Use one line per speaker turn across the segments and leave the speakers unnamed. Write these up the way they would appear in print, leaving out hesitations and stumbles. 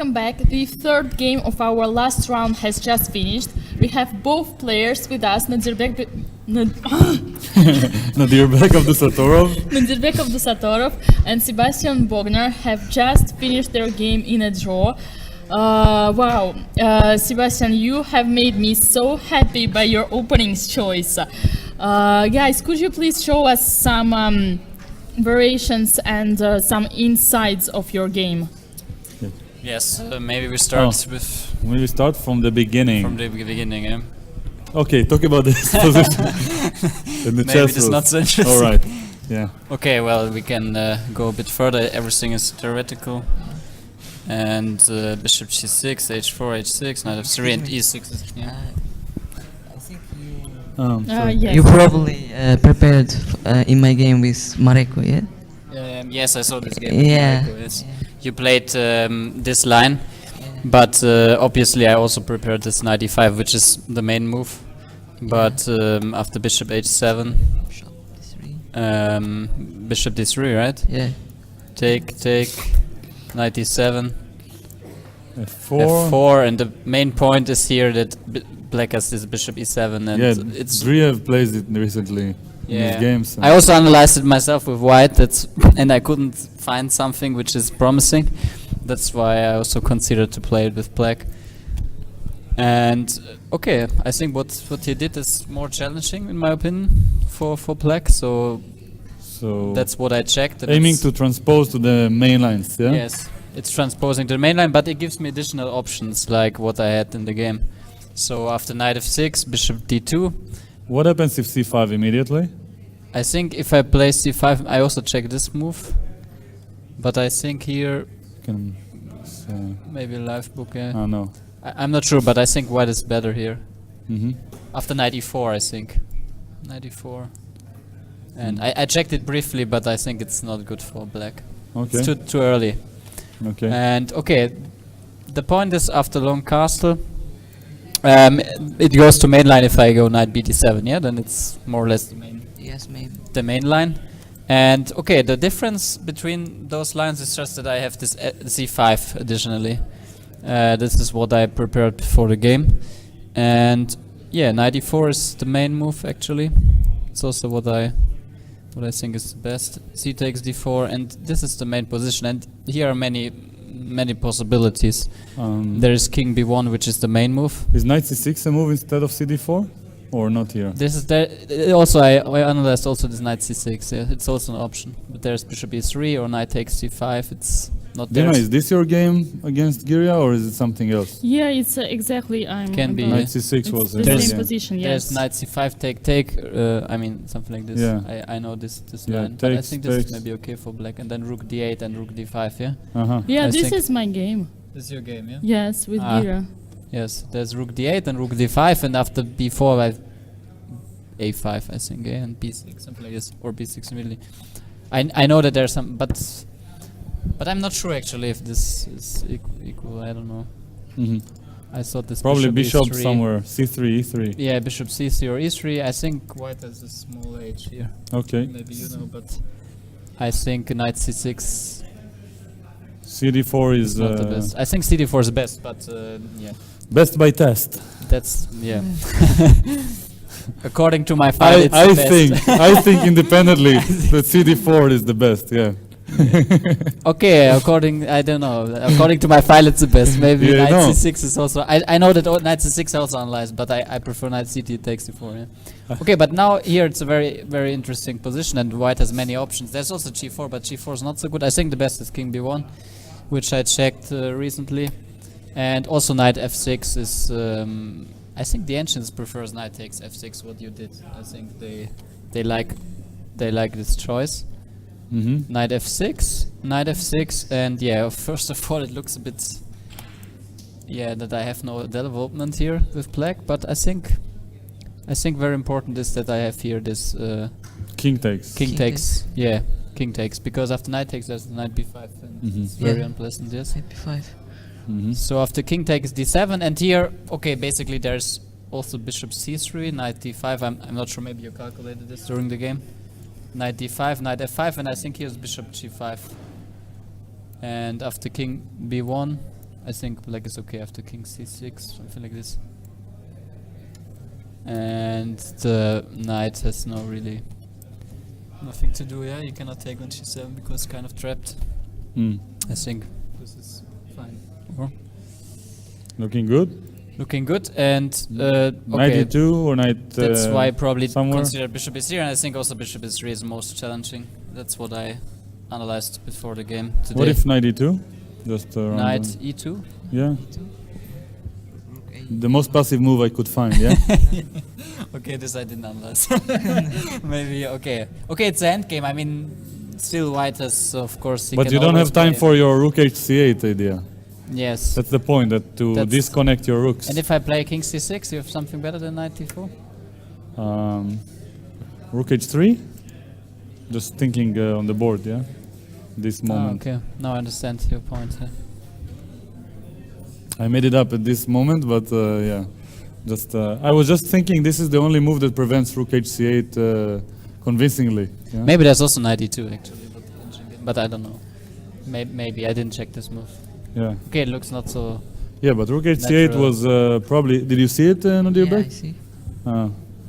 welcome back. The third game of our last round has just finished. We have both players with us, Nodirbek Abdusattorov and Sebastian Bogner have just finished their game in a draw. Wow, Sebastian, you have made me so happy by your openings choice. Guys, could you please show us some variations and some insights of your game?
Yes, maybe we start with...
Maybe start from the beginning.
From the beginning, yeah.
Okay, talk about this position. And the
Maybe
chess
it's
rules.
not so interesting.
All right, yeah.
Okay, well, we can go a bit further. Everything is theoretical. And bishop c6, h4, h6, knight f3, and e6 is... Yeah.
I think
Yes.
you probably prepared in my game with Mareko, yeah?
Yes, I saw this game.
Yeah.
Yes. You played this line, but obviously I also prepared this knight e5, which is the main move. But after bishop h7,
Bishop d3.
bishop d3, right?
Yeah.
Take, knight e7,
F4.
f4, and the main point is here that black has this bishop e7, and
Yeah,
it's
Driev plays it recently in his games.
I also analyzed it myself with white, and I couldn't find something which is promising. That's why I also considered to play it with black. And okay, I think what he did is more challenging in my opinion for black. So that's what I checked. and
aiming
it's-
to transpose to the main lines, yeah?
Yes, it's transposing to the main line, but it gives me additional options like what I had in the game. So after knight f6, bishop d2.
What happens if c5 immediately?
I think if I play c5, I also check this move. But I think here,
Can
maybe live book, yeah.
oh no.
I'm not sure, but I think white is better here.
Mm-hmm.
After knight e4, I think. Knight e4. And I checked it briefly, but I think it's not good for black.
Okay.
It's too early.
Okay.
And okay, the point is after long castle, it goes to main line if I go knight bd7, yeah? Then it's more or less
Yes, maybe.
the main line. And okay, the difference between those lines is just that I have this c5 additionally. This is what I prepared before the game. And yeah, knight e4 is the main move actually. It's also what I think is the best. C takes d4, and this is the main position. And here are many possibilities. There is king b1, which is the main move.
Is knight c6 a move instead of cd4? Or not here?
This is also I analyzed also this knight c6. Yeah, it's also an option. But there's bishop e3 or knight takes c5. It's not there.
Dima, is this your game against Giria or is it something else?
Yeah, it's exactly.
Can be,
Knight c6 was
the
it.
same position. Yes.
There's knight c5 take. I mean something like this.
Yeah.
I know this
Yeah,
line. But I
takes,
think this
takes.
is maybe okay for black. And then rook d8 and rook d5. Yeah.
Uh-huh.
Yeah,
I
this
think-
is my game.
This is your game. Yeah.
Yes, with Gira.
Yes. There's rook d8 and rook d5, and after b4 I a5 I think, yeah, and b6 something like this, or b6 immediately. I know that there's some, but I'm not sure actually if this is equal. I don't know.
Mm-hmm.
I thought this
Probably bishop
e3.
somewhere. c3, e3.
Yeah, bishop c3 or e3. I think white has a small h here.
Okay.
Maybe you know, but I think knight c6
cd4
is
is
not the best. I think cd4 is best, but yeah,
best by test.
that's yeah. According to my file, it's the best.
I think independently that cd4 is the best, yeah.
Okay, I don't know. According to my file, it's the best. Maybe
Yeah,
knight
no.
c6 is also. I know that knight c6 also analyzed, but I prefer knight ct takes d4. Yeah. Okay, but now here it's a very interesting position, and white has many options. There's also g4, but g4 is not so good. I think the best is king b1, which I checked recently, and also knight f6 is. I think the ancients prefers knight takes f6. What you did, I think they like this choice.
Mm-hmm.
Knight f6, and yeah, first of all it looks a bit, yeah, that I have no development here with black, but I think very important is that I have here this
King takes.
king takes, yeah, king takes, because after knight takes there's the knight b5, and it's very
Yeah.
unpleasant, yes.
Knight b5.
Mm-hmm.
So after king takes d7, and here, okay, basically there's also bishop c3, knight d5, I'm not sure, maybe you calculated this during the game. Knight d5, knight f5, and I think here's bishop g5. And after king b1, I think black is okay after king c6, something like this. And the knight has nothing to do. Yeah, you cannot take on g7 because it's kind of trapped. I think this is fine.
Looking good.
Looking good, and
Knight e2 or knight.
That's why I probably
somewhere.
consider bishop e3, and I think also bishop e3 is most challenging. That's what I analyzed before the game today.
What if knight e2? Just
knight e2?
Yeah. The most passive move I could find. Yeah.
Okay, this I didn't analyze. Maybe okay. Okay, it's the end game. I mean, still white has, of course.
But you don't have time for your rook h8 idea.
Yes.
That's the point. That's disconnect your rooks.
And if I play king c6, you have something better than knight e4?
Rook h3. Just thinking on the board. Yeah. This moment.
Okay. Now I understand your point. Yeah.
I made it up at this moment, but yeah. Just I was just thinking this is the only move that prevents rook hc8 convincingly. Yeah?
Maybe there's also knight e2 actually, but I don't know. Maybe I didn't check this move.
Yeah.
Okay, it looks not so.
Yeah, but rook h8 was probably. Did you see it, Nodirbek?
Yeah, I see.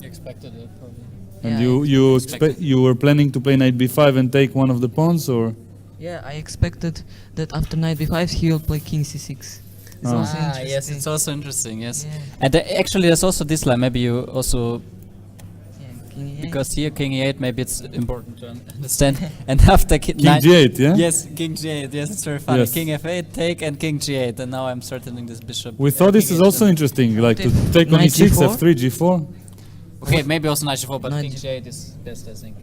Expected it probably.
And
Yeah,
you were planning to play knight b5 and take one of the pawns, or?
Yeah, I expected that after knight b5 he will play king c6. It's also interesting.
Yes, it's also interesting. Yes,
Yeah.
and actually there's also this line. Maybe you also
Yeah, king e8.
because here king e8. Maybe it's important to understand. And after
King g8, yeah?
Yes, king g8. Yes, it's very funny.
Yes.
King f8, take, and king g8. And now I'm threatening this bishop.
We thought this is also interesting, like to take on
Knight
e6,
g4?
f3, g4.
Okay, maybe also knight g4, but
Knight
king
g-
g8 is best, I think.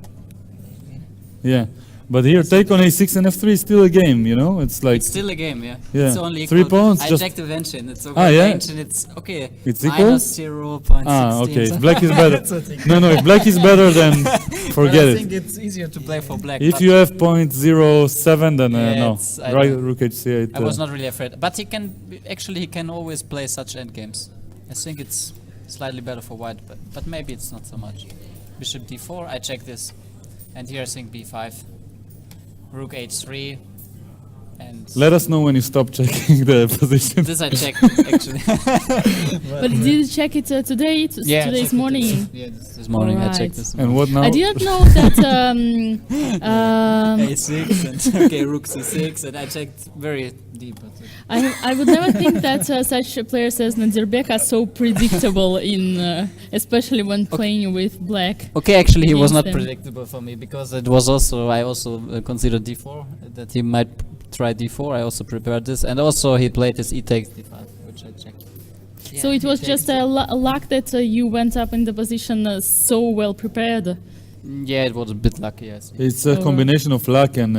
Yeah. But here, take on a6 and f3 is still a game, you know? It's like.
It's still a game, yeah.
Yeah.
It's only
3
equal.
pawns,
I
just-
checked the engine. It's okay.
Yeah?
The engine, it's okay.
It's equal?
Minus 0.16.
Okay.
so-
If black is better.
That's what I
No, if black is better, then
But
forget
I think
it.
it's easier to play for black.
If
but
you have 0.07, then
Yeah,
no.
it's- I
Right,
don't-
rook h8.
I was not really afraid. But he can always play such endgames. I think it's slightly better for white, but maybe it's not so much. Bishop d4, I check this. And here I think b5. Rook h3. And
Let us know when you stop checking the position.
this I checked actually.
But did you check it today?
I checked
Today's
it
morning.
Yeah, this morning I
Alright.
checked this.
And what now?
I didn't know that.
a6 and okay, rook c6, and I checked very deep.
I would never think that such players as Nodirbek are so predictable especially when playing with black.
Okay, actually he was not
Against them.
predictable for me because it was also I also considered d4 that he might try d4. I also prepared this, and also he played this e takes d5, which I checked.
So it was just a luck that you went up in the position so well prepared.
Yeah, it was a bit lucky. Yes.
It's a
So-
combination of luck and.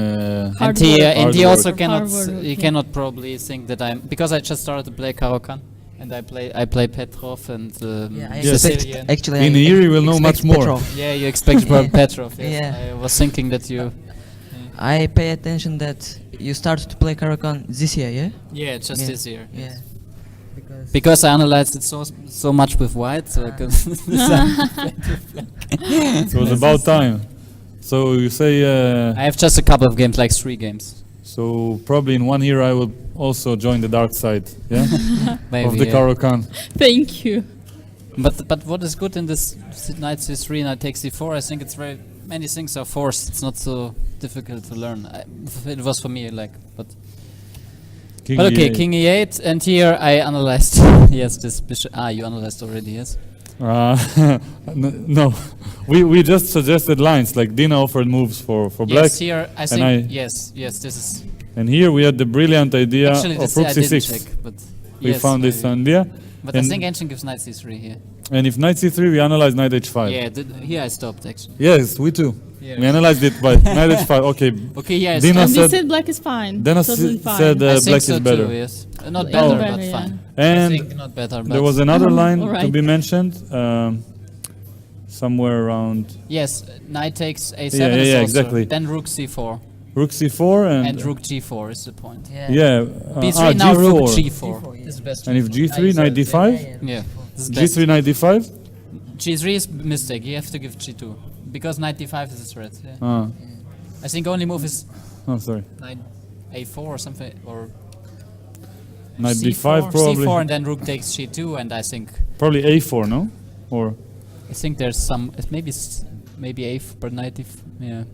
Hard
And he,
work.
and he
Hard
also
work.
cannot
Hard work,
he
yeah.
cannot probably think that I'm because I just started to play Caro-Kann and I play Petrov and
Yeah, I
Yes.
expect, actually,
In
I
a year you will know
expect
much more.
Petrov.
yeah, you expect
Yeah.
Petrov. Yes.
Yeah.
I was thinking that you
I pay attention that you started to play Caro-Kann this year, yeah?
yeah just
Yeah.
this year.
Yeah.
Because I analyzed it so much with white, so I could
It was about time. So you say.
I have just a couple of games, like 3 games.
So probably in 1 year I will also join the dark side, yeah,
Maybe,
of the
yeah.
Caro-Kann.
Thank you.
But what is good in this knight c3, knight takes c4? I think it's very many things are forced. It's not so difficult to learn. It was for me like, but okay,
E8.
king e8, and here I analyzed. Yes, this bishop. You analyzed already. Yes.
No, we just suggested lines like Dina offered moves for black,
Yes, here I think.
I-
yes, this is
and here we had the brilliant idea
actually
of
this
rook
I didn't
c6.
check, but
We
yes,
found this
maybe.
idea,
But I
and-
think ancient gives knight c3 here.
and if knight c3 we analyze knight h5.
Yeah, here I stopped actually.
Yes, we too.
Yeah.
We analyzed it by knight h5. Okay,
Okay, yeah.
Dina
And we
said-
said black is fine.
Dina
Totally fine.
said
I think
black
so
is better.
too. Yes, not
Oh.
better,
Better,
but
yeah.
fine. I
And
think not better. But
there was another line to
Alright.
be mentioned, somewhere around
yes, knight takes a7.
Yeah,
is
yeah,
also-
exactly.
Then rook c4
rook c4
and rook g4 is the point.
Yeah,
b3 now rook
G4.
g4.
G4,
This is best.
And if g3 knight d5,
Yeah, this is best.
g3 knight d5.
G3 is mistake. You have to give g2 because knight d5 is a threat. Yeah.
Ah,
I think only move is
oh sorry.
knight a4 or something or
Knight
C4,
d5 probably.
C4 and then rook takes g2, and I think
Probably a4, no? Or
there's some maybe a4, but knight yeah.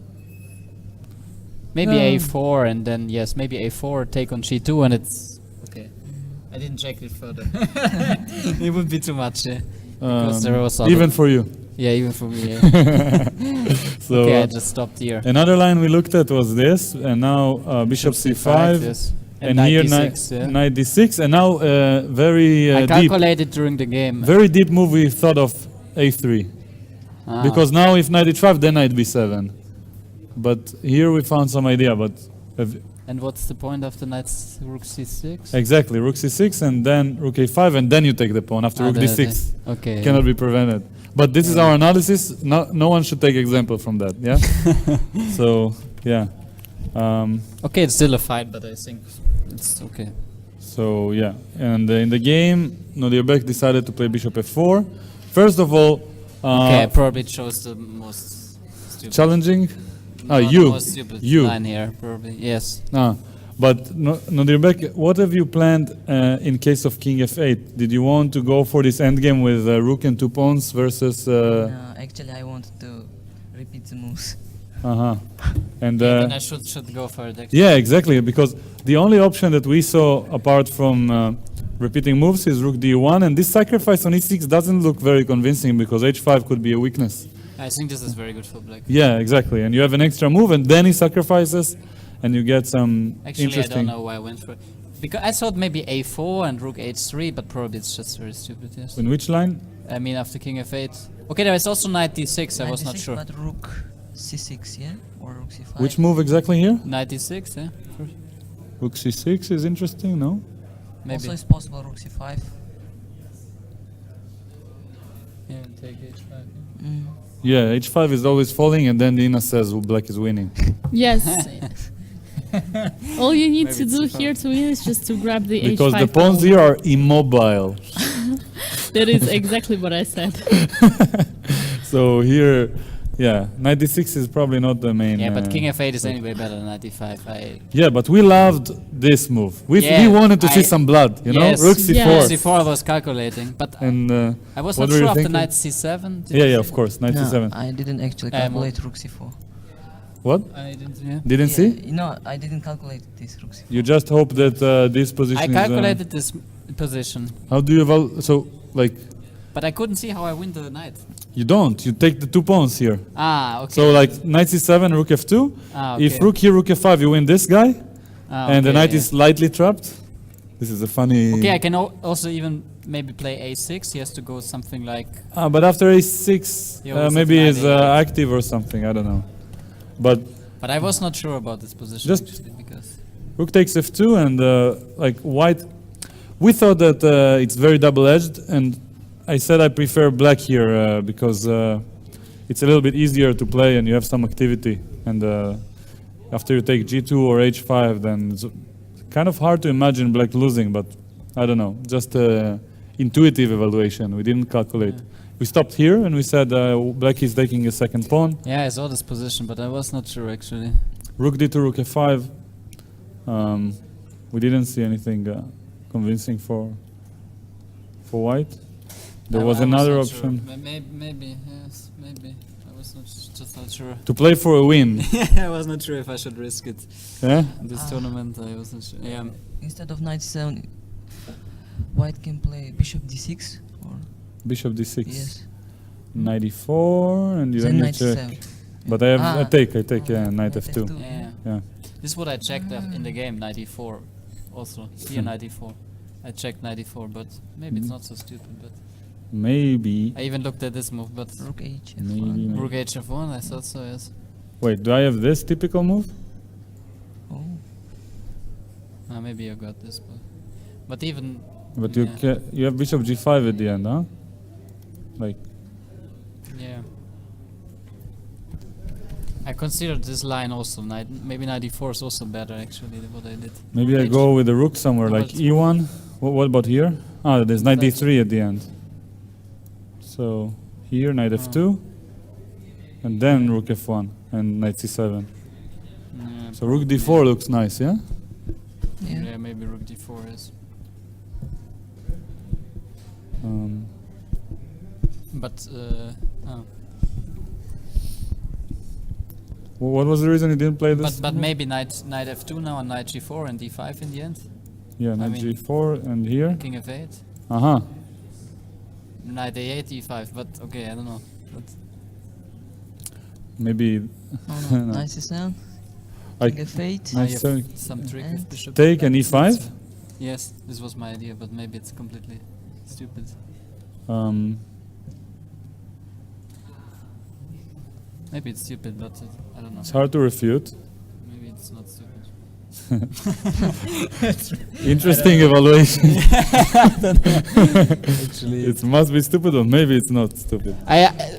Maybe a4 and then yes, maybe a4 take on g2 and it's okay. I didn't check it further. It would be too much. Yeah. Because there was
even for you.
yeah, even for me. Yeah.
So
Okay, I just stopped here.
another line we looked at was this, and now bishop c5,
yes.
and
knight
here
d6, yeah.
knight d6, and now very
I
deep,
calculated during the game.
very deep move. We thought of a3
Ah.
because now if knight h5, then knight b7. But here we found some idea. But
And what's the point of the knight's rook c6?
exactly, rook c6, and then rook a5, and then you take the pawn after rook d6.
Okay.
Cannot be prevented. But this is our analysis. No one should take example from that. Yeah. So yeah.
Okay, it's still a fight, but I think it's okay.
So yeah, and in the game, Nodirbek decided to play bishop f4. First of all,
Okay, I probably chose the most stupid.
challenging.
The
you,
most stupid
you.
line here, probably. Yes.
But Nodirbek, what have you planned in case of king f8? Did you want to go for this endgame with rook and 2 pawns versus?
No, actually, I wanted to repeat the moves.
And
Then I should go for it. Actually.
yeah, exactly, because the only option that we saw apart from repeating moves is rook d1, and this sacrifice on e6 doesn't look very convincing because h5 could be a weakness.
I think this is very good for black.
Yeah, exactly, and you have an extra move, and then he sacrifices, and you get some
Actually,
interesting.
I don't know why I went for it. Because I thought maybe a4 and rook h3, but probably it's just very stupid. Yes.
In which line?
I mean, after king f8. Okay, there is also knight d6. I was not
96,
sure.
But rook c6, yeah, or rook c5.
Which move exactly here?
Knight d6, yeah. Sure.
Rook c6 is interesting, no?
Maybe.
Also, it's possible rook c5.
Yeah, take h5.
Mm.
Yeah, h5 is always falling, and then Dina says black is winning.
Yes. All you need
Maybe
to
it's
do
a foul.
here to win is just to grab the
Because
h5
the pawns
pawn.
here are immobile.
That is exactly what I said.
So here, yeah, knight d6 is probably not the main.
Yeah, but king f8 is anyway better than knight d5.
Yeah, but we loved this move. We
Yeah,
wanted to see
I-
some blood, you
Yes.
know? Rook c4.
Yes.
c4 I was calculating, but
And
I was
what
not
were you
sure after
thinking?
knight c7. Did
yeah,
you
yeah,
see?
of course, knight
No,
c7.
I didn't actually
Um,
calculate rook c4.
What?
I didn't. Yeah.
Didn't see?
No, I didn't calculate this rook c4.
You just hope that this position
I
is...
calculated this position,
how do you so, like,
but I couldn't see how I win the knight.
you don't. You take the 2 pawns here.
Ah, okay.
So, like, knight c7, rook f2.
Ah, okay.
If rook here, rook f5, you win this guy.
Ah,
And the
okay,
knight
yeah.
is lightly trapped. This is a funny...
Okay, I can also even maybe play a6. He has to go something like.
But after a6,
Yeah, well,
maybe
it's
he's
not nine,
active or something. I don't know. But
But I was not sure about this position
Just-
actually, because.
rook takes f2, and like white. We thought that it's very double-edged, and I said I prefer black here because it's a little bit easier to play, and you have some activity. And after you take g2 or h5, then it's kind of hard to imagine black losing. But I don't know, just intuitive evaluation. We didn't calculate.
Yeah.
We stopped here, and we said black is taking a second pawn.
Yeah, I saw this position, but I was not sure actually.
Rook d2, rook f5. We didn't see anything convincing for white. There was another
not sure.
option
Maybe, yes, maybe. I was just not sure.
to play for a win.
I was not sure if I should risk it.
Yeah?
In this tournament, I was not sure. Yeah.
Instead of knight c7, white can play bishop d6 or
Bishop d6.
yes.
Knight e4, and you
Then
then
knight
check.
c7.
But I
Ah.
take, yeah, knight
Knight
f2.
f2.
Yeah.
Yeah.
This is what I checked in the game, 94. Also, here 94. I checked 94, but maybe it's not so stupid. But
Maybe.
I even looked at this move, but
Rook h f1.
Maybe.
rook hf1, I thought so, yes.
Wait, do I have this typical move?
Oh.
Maybe I got this, but even.
But you
Yeah.
you have bishop g5 at the end, huh? Like,
Yeah. I considered this line also. Maybe 94 is also better actually than what I did.
maybe I
H-
go with the rook somewhere,
No,
like
but-
e1. What about here? Ah, there's knight
That's-
d3 at the end. So here knight f2, and then rook f1 and knight c7.
Yeah,
So rook d4 looks nice, yeah?
Yeah.
Yeah, maybe rook d4 is. But
What was the reason you didn't play this?
but maybe knight f2 now and knight g4 and d5 in the end.
Yeah, knight
mean-
g4 and here.
King f8,
Uh-huh.
knight a8, d5. But okay, I don't know. But
Maybe
Oh no, knight c7,
I-
king f8.
now
Knight
you
seven-
have some trick
And
with bishop.
take and e5.
Yes, this was my idea, but maybe it's completely stupid. Maybe it's stupid, but I don't know.
It's hard to refute.
Maybe it's not stupid.
Interesting evaluation.
Actually,
It must be stupid, or maybe it's not stupid.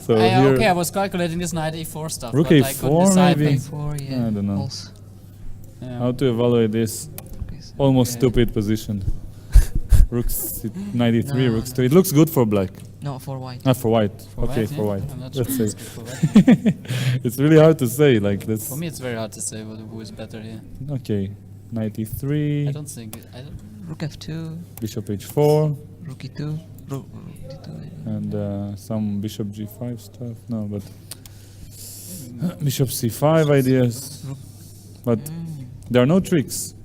So here-
okay, I was calculating this knight e4 stuff,
Rook
but I couldn't
A4
decide.
maybe?
a4, yeah.
I don't know.
Also.
Yeah.
How to evaluate this
Okay, so
almost
Okay.
stupid position? Rook 93,
No,
rook
no.
2. It looks good for black.
no, for white.
Not for white.
For
Okay,
white,
for
yeah?
white.
I'm not sure
Let's
if it's
say.
good for white.
It's really hard to say. Like this.
For me, it's very hard to say who is better here.
Okay, 93.
I don't think. I don't.
Rook f2,
Bishop h4,
rook e2, rook d2.
and some bishop g5 stuff. No, but bishop c5 ideas. But there are no tricks.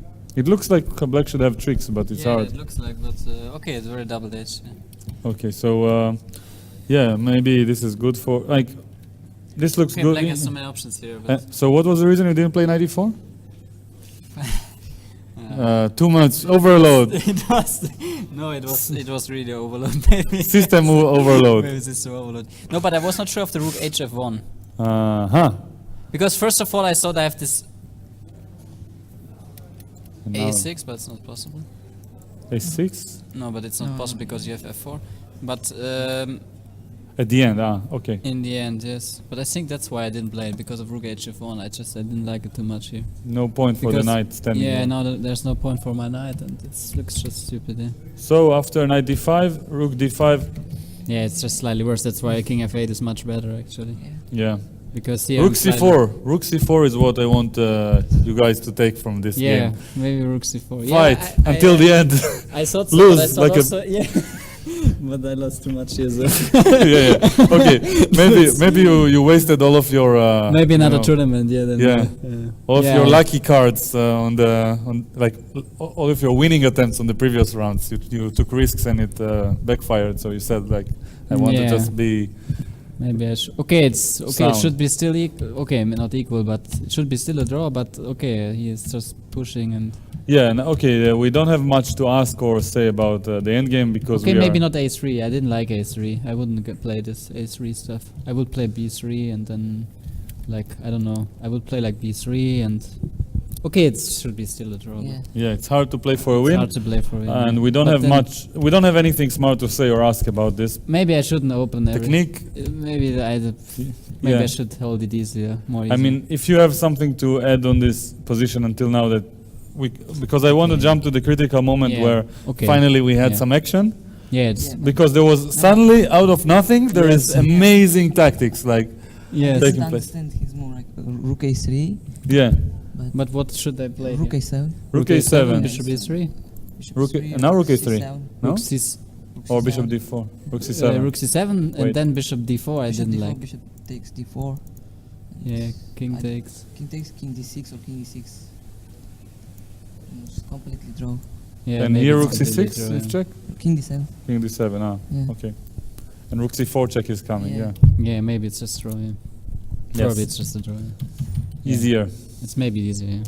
It looks like black should have tricks, but it's
yeah,
hard.
it looks like, but okay, it's very double-edged. Yeah.
Okay, so yeah, maybe this is good for like. This looks
Okay,
good.
black has so many options here, but
So what was the reason you didn't play 94? Too much overload.
it was no, it was really overload. Maybe
System overload.
Maybe system overload. No, but I was not sure of the rook hf1
Uh-huh.
because first of all I thought I have this
And now
a6, but it's not possible.
a6
No, but it's not
No.
possible because you have f4. But
at the end. Okay.
in the end, yes. But I think that's why I didn't play it, because of rook hf1. I didn't like it too much here.
No point for the
Because-
knight standing.
Yeah,
here.
now there's no point for my knight, and it looks just stupid. Yeah.
So after knight d5, rook d5.
Yeah, it's just slightly worse. That's why king f8 is much better actually.
Yeah.
Because here
Rook
I'm slightly-
c4. Rook c4 is what I want you guys to take from this
Yeah,
game.
maybe rook c4.
Fight
Yeah,
until the end.
I thought so,
Lose
but I thought
like a-
also, yeah. But I lost too much here. So.
yeah. Okay. Maybe you wasted all of your.
Maybe
you
another
know,
tournament. Yeah. Then,
Yeah. All of
Yeah.
your lucky cards on all of your winning attempts on the previous rounds. You took risks and it backfired. So you said like, I want to
Yeah.
just be.
Maybe I should. Okay, it's okay.
Sound.
It should be still equal. Okay, not equal, but it should be still a draw. But okay, he is just pushing and.
Yeah. Okay. We don't have much to ask or say about the end game because
Okay,
we
maybe
are,
not a3. I didn't like a3. I wouldn't play this a3 stuff. I would play b3 and then, like, I don't know. I would play like b3 and. Okay, it should be still a draw.
Yeah.
Yeah. It's hard to play for a
It's
win.
hard to play for it.
And we don't
But
have
then
much. We don't have anything smart to say or ask about this
Maybe I shouldn't open every.
technique.
Maybe
Yeah.
I should hold it easier, more easier.
I mean, if you have something to add on this position until now, that because I want to jump to the critical moment
Yeah.
where
Okay.
finally we had
Yeah.
some action,
Yeah, it's
because there was suddenly out of nothing there is
Yes.
amazing tactics like
yes.
Taking
I
place.
understand he's more like rook a3,
yeah,
But what should I play?
rook
here?
a7,
rook a7,
Bishop e3,
bishop
Rook a-
c3,
now rook a3.
c7,
no,
rook c,
or bishop d4, rook c7.
rook c7,
Wait.
and then bishop d4. I
bishop
didn't
d4,
like.
bishop takes d4,
Yeah, king
I-
takes.
king takes king d6 or king e6. It's completely draw.
Yeah,
And
maybe
here
it's
rook
completely
c6
draw,
is
yeah.
check,
King d7.
king d7.
Yeah.
Okay, and rook c4 check is coming.
Yeah.
Yeah,
Yeah, maybe it's just draw. Yeah.
Yes.
Probably it's just a draw. Yeah.
easier.
It's maybe easier. Yeah.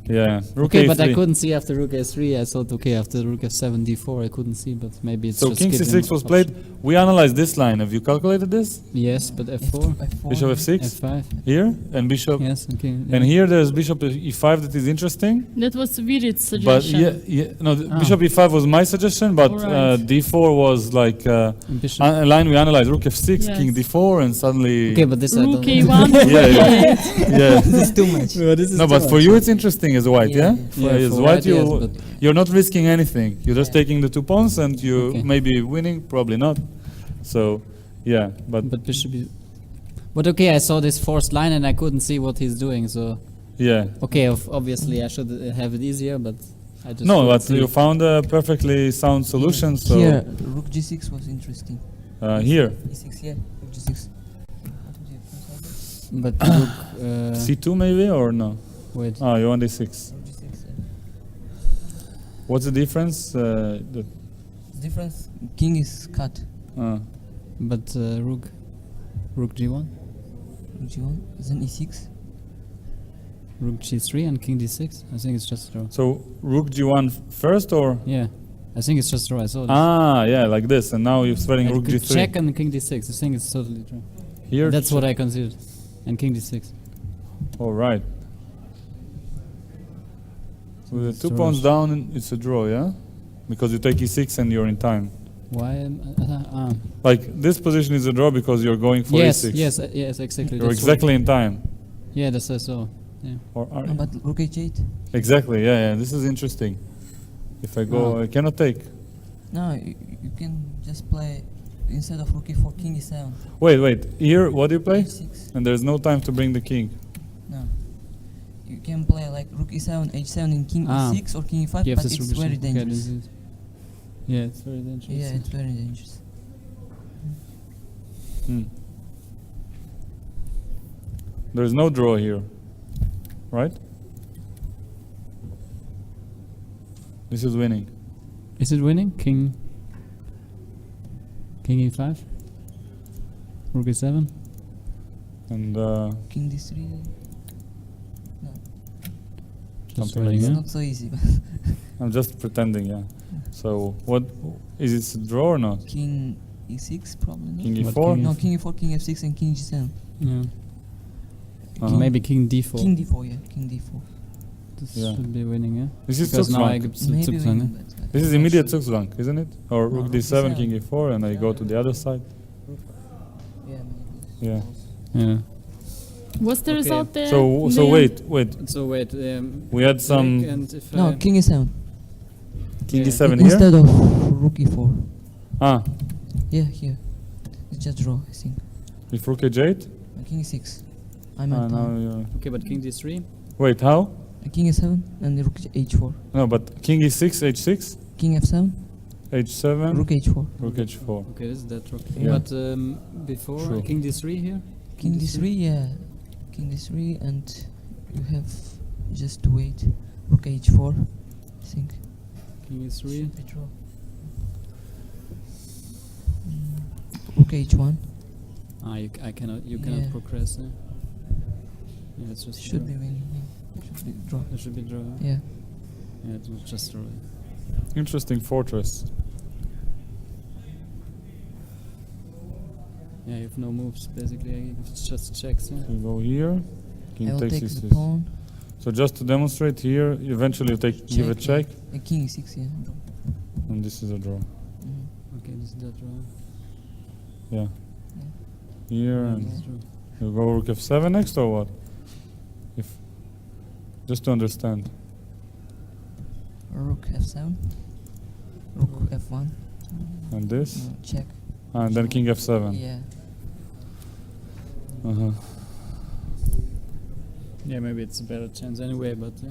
Yeah, rook
Okay,
a3.
but I couldn't see after rook a3. I thought okay after rook f7 d4 I couldn't see, but maybe it's
So
just
king
giving
c6 was
option.
played. We analyzed this line. Have you calculated this?
Yes, but f4,
Bishop f6
f5.
here and bishop.
Yes, okay.
And here there's bishop e5 that is interesting.
That was Virit's
But
suggestion.
no,
Ah.
bishop e5 was my suggestion, but
Alright.
d4 was like
And bishop.
a line we analyzed. Rook f6,
Yes.
king d4, and suddenly.
Okay, but this I
Rook
don't.
A1,
Yeah, yeah. yeah.
This is too much.
No, but for you it's interesting as white, yeah?
Yeah,
as
for
white,
white, yes,
you
but-
you're not risking anything. You're just
Yeah.
taking the 2 pawns, and you
Okay.
maybe winning, probably not. So, yeah, but
But bishop. But okay, I saw this forced line and I couldn't see what he's doing. So
yeah.
okay, obviously I should have it easier, but I just
No,
couldn't
but
see.
you found a perfectly sound solution. So
Here, rook G6 was interesting.
Here,
E6, yeah. Rook G6. What would you prefer?
But rook.
C2 maybe or no?
Wait.
Ah, you want D6.
Rook G6, yeah.
What's the difference?
Difference, king is cut.
But rook. Rook G1.
Rook G1, then E6.
Rook G3 and King D6. I think it's just a draw.
So Rook G1 first or?
Yeah. I think it's just a draw. I saw this.
Ah, yeah, like this. And now you're spreading
I
Rook
could
G3.
check and King D6. I think it's totally draw.
Here.
That's what I considered. And King D6.
All right. With
It's
the 2
draw.
pawns down, it's a draw, yeah? Because you take E6 and you're in time.
Why?
Like this position is a draw because you're going for
Yes,
E6.
yes, exactly.
You're
that's
exactly in time.
what- Yeah, that's what I saw. Yeah.
Or are
But Rook H8?
exactly, yeah. This is interesting. If I go,
Ah.
I cannot take.
No, you can just play instead of Rook E4, King E7.
Wait. Here, what do you play?
H6.
And there's no time to bring the king.
No. You can play like Rook E7, H7 and King
Ah.
E6 or King E5,
You have
but
this
it's
rook
very
G- okay, this
dangerous.
is- Yeah, it's very dangerous.
Yeah, it's very dangerous.
There's no draw here, right? This is winning.
Is it winning? King E5? Rook E7?
And
King D3. No,
Just
Something like
winning,
it's
yeah?
not so easy.
I'm just pretending, yeah. So what is it a draw or not?
King E6 probably. No?
King
What,
E4?
king
No, King E4, King F6 and King G7.
Yeah.
Uh-huh.
Maybe King D4.
King D4, yeah, King D4.
This
Yeah.
should be winning, yeah?
This is
Because now I
Zugzwang.
get
Maybe
Zugzwang,
winning,
yeah?
but
This is
I'm not
immediate
sure.
Zugzwang, isn't it? Or
No,
Rook
Rook
D7,
D7.
King E4, and I go to the other side.
Yeah,
Yeah.
Yeah.
What's the
Okay.
result there?
So
Biel?
wait.
So wait,
We had some
break and if
No,
I-
King E7.
King
Yeah.
D7 here.
Instead of Rook E4.
Ah,
Yeah, here. It's just draw, I think.
if Rook H8.
King E6. I'm
Ah,
at
now
time.
you're
Okay, but King D3?
wait. How?
King E7 and Rook H4.
No, but King E6, H6,
King F7,
H7,
Rook H4.
Rook H4.
Okay, this is that rook.
Yeah.
But before
True.
King D3 here?
King D3, yeah. King D3 and you have just to wait. Rook H4, I think.
King E3.
Should be draw. Rook H1
Ah, you cannot
Yeah.
progress there. Yeah, it's just
should
draw.
be winning. Yeah. Should be draw.
It should be draw.
Yeah.
Yeah, it was just draw.
Interesting fortress.
Yeah, you have no moves basically. It's just checks. Yeah.
You go here.
I
King
will
takes
take the
E6.
pawn.
So just to demonstrate here, eventually you give a check,
King E6, yeah. Draw.
and this is a draw.
Mhm.
Okay, this is that draw.
Yeah.
Yeah.
Here
Yeah,
and
this is draw.
you go Rook F7 next or what? If just to understand.
Rook F7. Rook F1.
And this,
No, check.
and then King F7.
Yeah.
Uh-huh.
Yeah, maybe it's a better chance anyway, but yeah.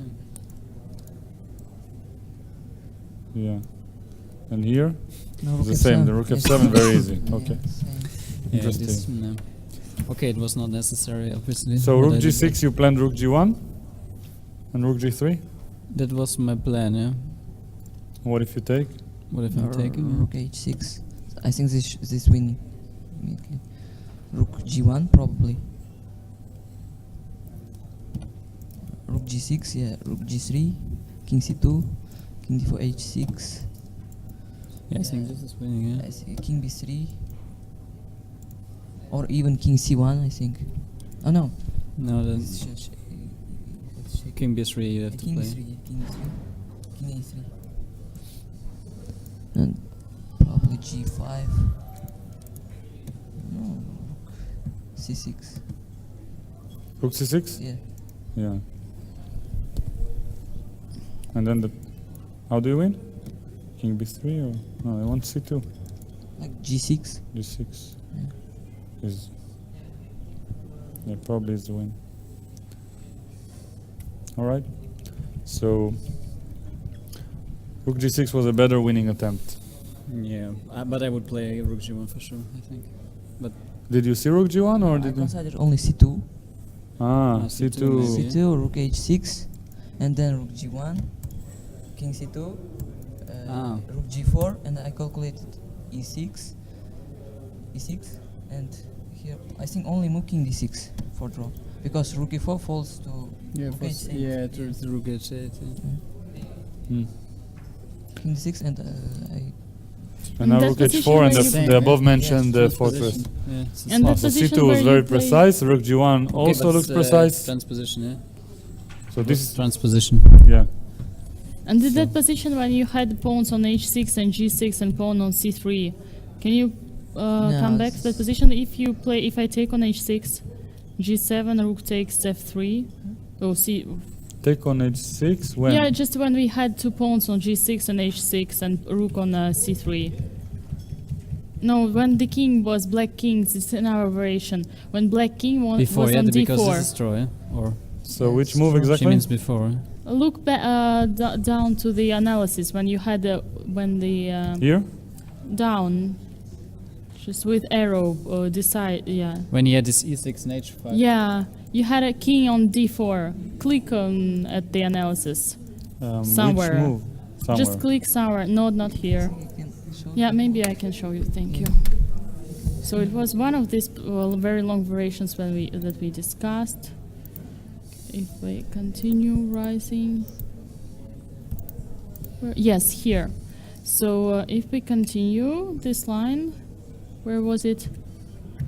Yeah. And here,
No,
it's
Rook
the same.
F7.
The Rook
Yes.
F7, very easy.
Yeah,
Okay.
same.
Yeah,
Interesting.
this, no. Okay, it was not necessary, obviously.
So
but
Rook
I did
G6, you planned Rook G1, and Rook G3.
That was my plan, yeah.
What if you take?
What if I'm taking? Yeah?
Rook H6. I think this winning immediately. Rook G1 probably. Rook G6, yeah. Rook G3, King C2, King D4 H6.
Yeah, I think this is winning, yeah.
I see King B3, or even King C1. I think. Oh no.
No, then
It's sh- it's shaky.
King B3 you have to
King
play.
B3, yeah, King B3, King A3, and probably G5. No, Rook C6.
Rook C6?
Yeah.
Yeah. And then how do you win? King B3 or no? I want C2.
Like G6.
G6
Yeah.
is probably is the win. All right. So Rook G6 was a better winning attempt.
Yeah, but I would play Rook G1 for sure, I think. But
Did you see Rook G1 or
I
did you?
consider only C2.
C2.
maybe.
C2, Rook H6, and then Rook G1, King C2, Rook G4, and I calculated E6, and here I think only move King D6 for draw, because Rook E4 falls to Rook H8.
to Rook H8.
Hmm.
King D6, and
And now
That
Rook
position
H4 and
where
you-
the above
Yeah,
mentioned fortress.
Yeah,
And
Oh,
that
so
position
C2
where
was very
you play-
precise. Rook G1 also looks precise.
Transposition, yeah.
So this is
transposition.
yeah.
And did that position when you had pawns on h6 and g6 and pawn on c3, can you come back to that position? If I take on h6, g7, rook takes f3, oh c.
Take on H6 when?
Yeah, just when we had two pawns on g6 and h6 and rook on c3. No, when the king was black kings, it's in our variation. When black king
Before,
was
yeah,
on
because
d4.
this is draw, yeah? Or
So which
Yes,
move
true.
she
exactly?
means before.
Look down to the analysis when you had when the
Here?
down, just with arrow decide. Yeah,
When he had this E6 and H5.
yeah. You had a king on d4. Click on at the analysis. Somewhere.
Which move? Somewhere.
Just click somewhere. No, not here.
I can show
Yeah, maybe I can show you. Thank you. So it was one of these very long variations that we discussed. If we continue rising, yes, here. So if we continue this line, where was it?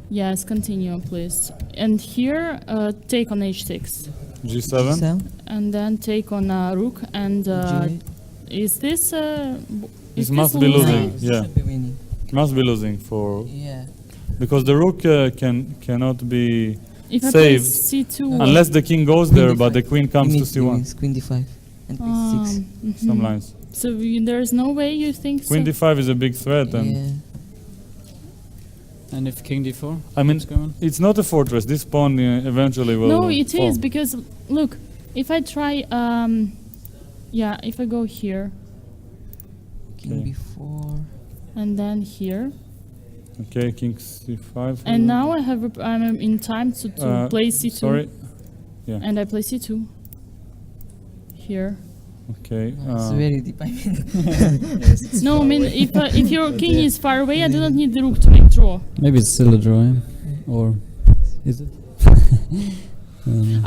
Yes, continue, please. And here, take on h6,
G7?
and then take on rook. And
G8.
is this?
This must be losing. Yeah.
Should be winning.
Must be losing for
Yeah.
because the rook cannot be
If I play
saved
c2,
unless the king goes
Queen
there,
D5.
but the queen comes to
Queen
C1.
D- Queen D5 and Queen C6.
Some
mhm.
lines.
So there's no way you think
Queen
so?
D5 is a big threat, and
Yeah.
And if King D4?
I mean
what's going on?
it's not a fortress. This pawn eventually will.
No, it
fall.
is because look, if I try, yeah, if I go here
King
Okay.
B4.
and then here,
Okay, King C5.
and now I'm in time to play c2,
Sorry.
and I play c2 here.
Okay.
It's very deep. I mean.
No, I mean if your king is far away, I do not need the rook to make draw.
Maybe it's still a draw, yeah? Or is it?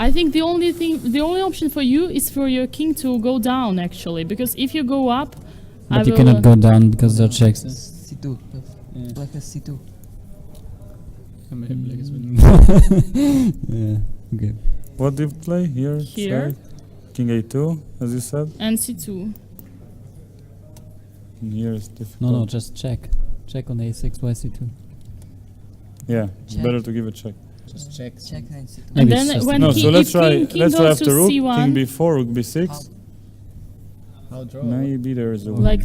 I think the only option for you is for your king to go down actually, because if you go up, I
But you
will,
cannot go down because there are checks.
C2.
Yeah.
Black has C2.
Yeah, okay.
What do you play here?
Here.
Sorry? King A2, as you said.
and c2.
And here is difficult.
No, just check. Check on A6, Y2.
Yeah, it's
Check.
better to give a check.
Just check.
Check and C2.
And
Maybe it's
then
just
when
No,
king,
so let's
if
try.
king
Let's try
goes to
after rook.
c1,
King B4, rook B6.
How draw?
Maybe there is a way.
like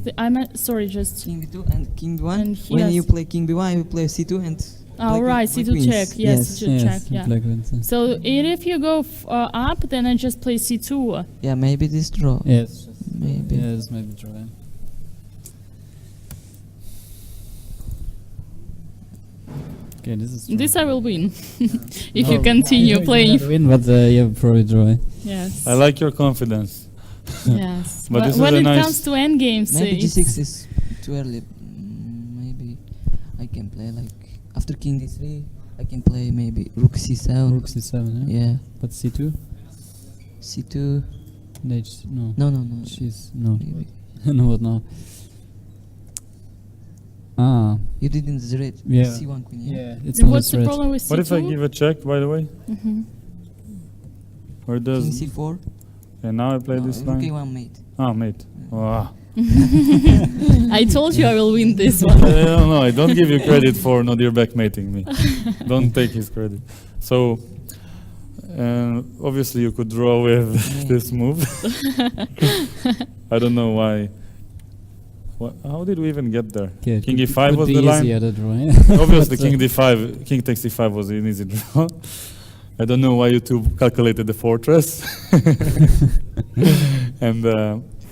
sorry, just
King B2 and King B1.
And
When
yes.
you play King B1, you play C2 and.
oh right,
black
c2
wins.
check. Yes,
Yes.
check. Yeah.
Black wins.
So if you go up, then I just play c2.
Yeah, maybe this draw.
Yes.
Maybe.
Yeah, this might be draw. Yeah. Okay, this is.
This I will win if
No.
you continue playing.
Win, but yeah, probably draw. Yeah.
Yes.
I like your confidence.
Yes.
But this is
when
a
it
nice-
comes to endgames,
Maybe
it's-
G6 is too early. Maybe I can play like after King D3. I can play maybe Rook C7.
Rook C7, yeah.
Yeah.
But C2?
C2.
No.
No.
She's no.
Maybe.
No, what now? Ah,
You didn't read
Yeah.
C1 Queen. Yeah.
it's not
What's
a
the
threat.
problem with c2?
What if I give a check, by the way?
Mhm.
Or
King
does...
C4.
And now I play
No,
this
Rook
line?
A1 mate.
Ah, mate. Wow.
I told you I will win this one.
No, I don't give you credit for Nodirbek mating me. Don't take his credit. So, obviously you could draw with this move. I don't know why. How did we even get there?
Yeah,
King
could-
E5
could
was
be
the line?
easier, the draw, yeah.
Obviously,
But,
King D5, King takes D5 was an easy draw. I don't know why you two calculated the fortress. And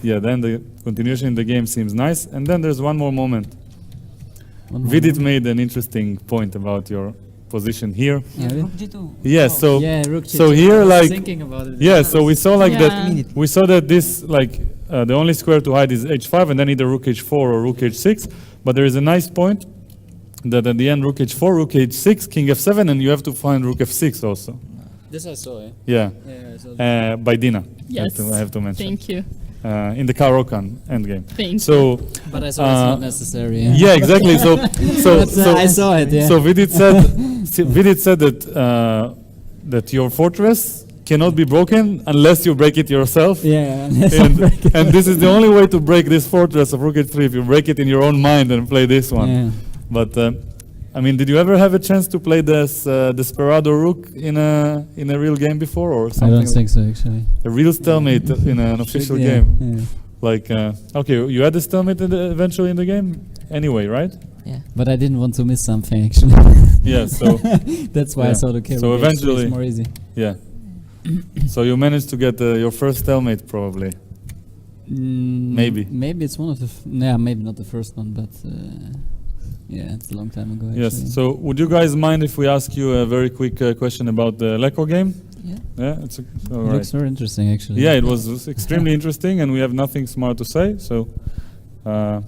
yeah, then the continuation in the game seems nice. And then there's one more moment.
One more
Vidit
move.
made an interesting point about your position here.
Really?
Rook G2.
Yes, so
Yeah, rook
so
G2.
here,
I was
like-
thinking about it.
yeah, so we saw like
Yeah.
that. We saw that this like the only square to hide is h5, and then either rook h4 or rook h6. But there is a nice point that at the end rook h4, rook h6, king f7, and you have to find rook f6 also.
This I saw,
Yeah,
Yeah, I saw that.
by Dina.
Yes.
I have to mention.
Thank you.
In the Karokan endgame.
Thank you.
So
But I saw it's not necessary.
yeah, exactly. So
I saw it, yeah.
So Vidit said that that your fortress cannot be broken unless you break it yourself.
yeah.
And this is the only way to break this fortress of rook h3 if you break it in your own mind and play this one.
Yeah.
But I mean, did you ever have a chance to play this Desperado rook in a real game before or
I
something?
don't think so, actually.
A real stalemate in an official
Yeah,
game.
yeah.
Like okay, you had a stalemate eventually in the game anyway, right?
Yeah.
But I didn't want to miss something, actually.
Yeah. So
That's why I
Yeah.
thought, okay,
So
rook H3 is
eventually-
more easy.
yeah. So you managed to get your first stalemate probably. Maybe.
Maybe it's one of the. Yeah, maybe not the first one, but yeah, it's a long time ago.
Yes.
Actually.
So would you guys mind if we ask you a very quick question about the Lecco game?
Yeah.
Yeah. It's all
It
right.
looks very interesting, actually.
Yeah, it was extremely interesting, and we have nothing smart to say. So.
But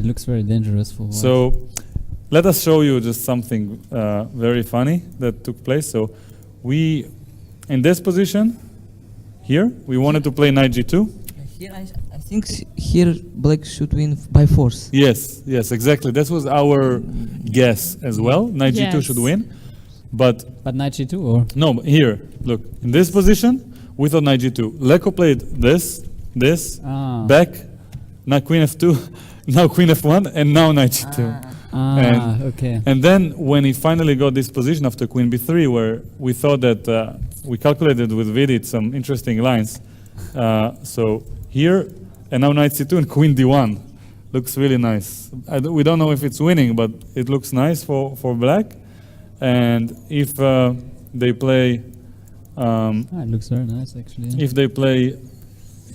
it looks very dangerous for.
So let us show you just something very funny that took place. So we, in this position, here, we wanted to play knight g2.
Here I think here black should win by force.
Yes, yes, exactly. That was our guess as well. Knight g2
Yes.
should win. But
But knight g2 or.
no, here, look, in this position, we thought knight g2. Lecco played this,
Ah.
back, now queen f2, now queen f1, and now knight g2. And-
Okay.
And then when he finally got this position after queen b3, where we thought that we calculated with Vidit some interesting lines. So here, and now knight c2 and queen d1. Looks really nice. We don't know if it's winning, but it looks nice for black. And if they play,
It looks very nice, actually. Yeah.
if they play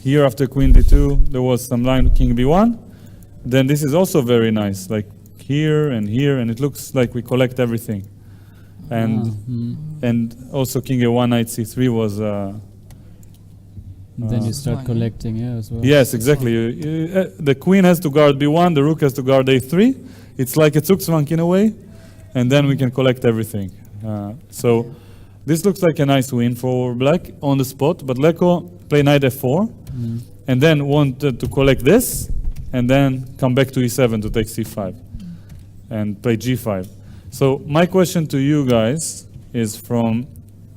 here after queen d2, there was some line king b1. Then this is also very nice, like here, and it looks like we collect everything. And also king a1, knight c3 was.
And then you
Uh,
start
Fine.
collecting, yeah, as well.
Yes, exactly. The queen has to guard b1, the rook has to guard a3. It's like a Zugzwang in a way, and then we can collect everything. So this looks like a nice win for black on the spot, but Lecco play knight f4, and then wanted to collect this, and then come back to e7 to take c5, and play g5. So my question to you guys is from